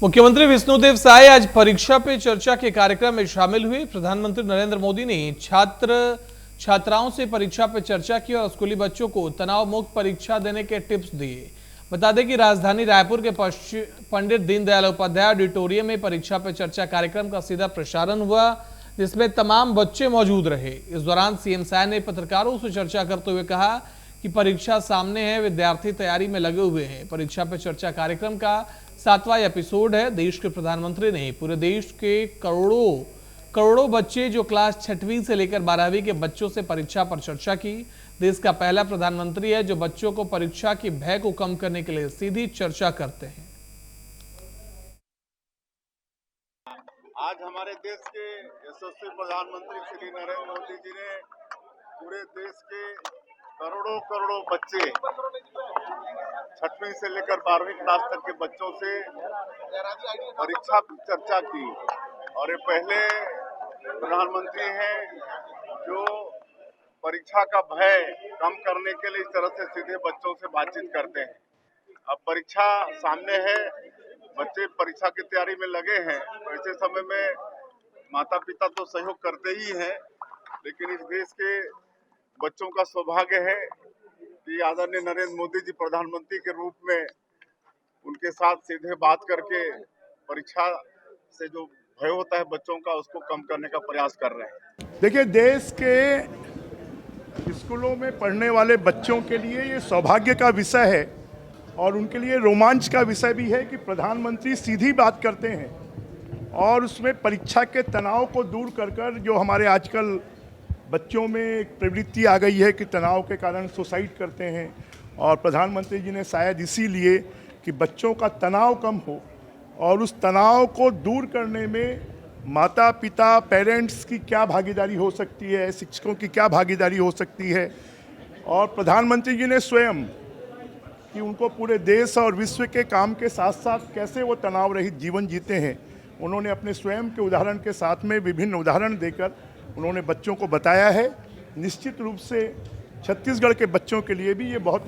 मुख्यमंत्री विष्णुदेव साय आज परीक्षा पे चर्चा के कार्यक्रम में शामिल हुए। प्रधानमंत्री नरेंद्र मोदी ने छात्राओं से परीक्षा पे चर्चा की और स्कूली बच्चों को तनाव मुक्त परीक्षा देने के टिप्स दिए। बता दें कि राजधानी रायपुर के पंडित दीनदयाल उपाध्याय ऑडिटोरियम में परीक्षा पे चर्चा कार्यक्रम का सीधा प्रसारण हुआ, जिसमें तमाम बच्चे मौजूद रहे। इस दौरान सीएम साय ने पत्रकारों से चर्चा करते हुए कहा कि परीक्षा सामने है, विद्यार्थी तैयारी में लगे हुए हैं। परीक्षा पे चर्चा कार्यक्रम का 7वां एपिसोड है। देश के प्रधानमंत्री ने पूरे देश के करोड़ों बच्चे जो क्लास 6वीं से लेकर 12वीं के बच्चों से परीक्षा पर चर्चा की। देश का पहला प्रधानमंत्री है जो बच्चों को परीक्षा की भय को कम करने के लिए सीधी चर्चा करते हैं। आज हमारे देश के यशस्वी प्रधानमंत्री श्री नरेंद्र मोदी जी ने पूरे देश के करोड़ों बच्चे 6वीं से लेकर 12वीं क्लास तक के बच्चों से परीक्षा पर चर्चा की। और ये पहले प्रधानमंत्री हैं जो परीक्षा का भय कम करने के लिए इस तरह से सीधे बच्चों से बातचीत करते हैं। अब परीक्षा सामने है, बच्चे परीक्षा की तैयारी में लगे हैं। ऐसे समय में माता पिता तो सहयोग करते ही हैं, लेकिन इस देश के बच्चों का सौभाग्य है कि आदरणीय नरेंद्र मोदी जी प्रधानमंत्री के रूप में उनके साथ सीधे बात करके परीक्षा से जो भय होता है बच्चों का, उसको कम करने का प्रयास कर रहे हैं। देखिए, देश के स्कूलों में पढ़ने वाले बच्चों के लिए ये सौभाग्य का विषय है और उनके लिए रोमांच का विषय भी है कि प्रधानमंत्री सीधी बात करते हैं और उसमें परीक्षा के तनाव को दूर कर जो हमारे आजकल बच्चों में एक प्रवृत्ति आ गई है कि तनाव के कारण सुसाइड करते हैं, और प्रधानमंत्री जी ने शायद इसीलिए कि बच्चों का तनाव कम हो और उस तनाव को दूर करने में माता पिता पेरेंट्स की क्या भागीदारी हो सकती है, शिक्षकों की क्या भागीदारी हो सकती है। और प्रधानमंत्री जी ने स्वयं कि उनको पूरे देश और विश्व के काम के साथ साथ कैसे वो तनाव रहित जीवन जीते हैं, उन्होंने अपने स्वयं के उदाहरण के साथ में विभिन्न उदाहरण देकर उन्होंने बच्चों को बताया है। निश्चित रूप से छत्तीसगढ़ के बच्चों के लिए भी ये बहुत